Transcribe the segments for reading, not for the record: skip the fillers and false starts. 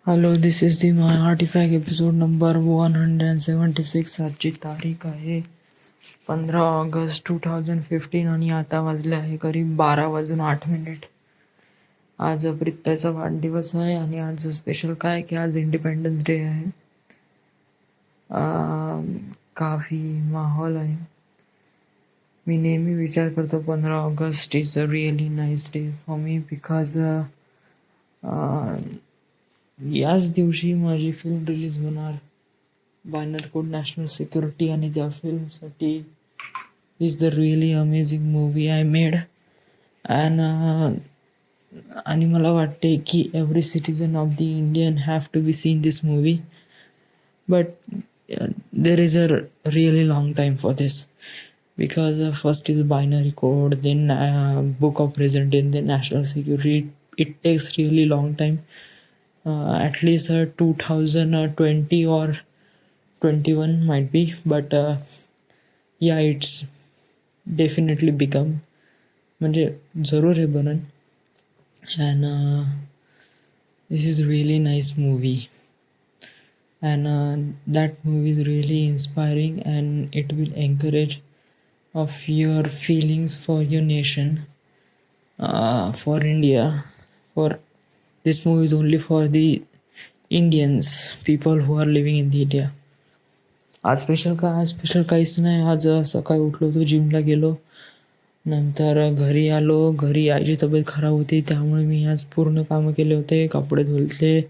Hello, this is the my artefact episode number 176. आजची तारीख आहे 15 ऑगस्ट 2015 आणि आता वाजले आहे करीब 12:08. आज प्रीत्याचा वाढदिवस आहे आणि आज स्पेशल काय की आज इंडिपेंडन्स डे आहे. काफी माहोल आहे. मी नेहमी विचार करतो 15 August is a really nice day for me because याच दिवशी माझी फिल्म रिलीज होणार, बायनर कोड नॅशनल सिक्युरिटी, आणि त्या फिल्मसाठी is the really amazing movie I made. आणि मला वाटते की every citizen of the Indian have to be seen this movie. But there is a really long time for this because first is binary code, then book of president, then national security. It takes really long time, at least 2020 or 21 might be, but yeah, it's definitely become म्हणजे जरूर हे बनन. and this is really nice movie, and that movie is really inspiring and it will encourage of your feelings for your nation, for India. For this movie is only for the Indians, people who are living in the India. आज special काहीच नाही. आज सकाळी उठलो होतो, जिमला गेलो, नंतर घरी आलो. घरी आईची तब्येत खराब होती, त्यामुळे मी आज पूर्ण कामं केले होते. कपडे धुतले,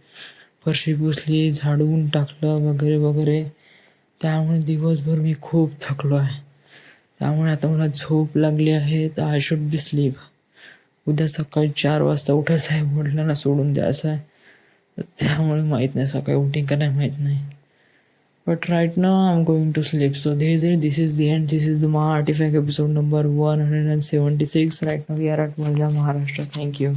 फरशी पुसली, झाडून टाकलं वगैरे वगैरे. त्यामुळे दिवसभर मी खूप थकलो आहे. त्यामुळे आता मला झोप लागली आहे, तर आय शुड बी स्लीप. उद्या सकाळी 4 वाजता उठायचं आहे, वडिलांना सोडून द्यायचं आहे. त्यामुळे माहीत नाही सकाळी उठीन का नाही माहीत नाही. But right now I'm going to sleep. So this is the end. This is the Maha Artifact episode number 176. Right now we are at Malda, Maharashtra. Thank you.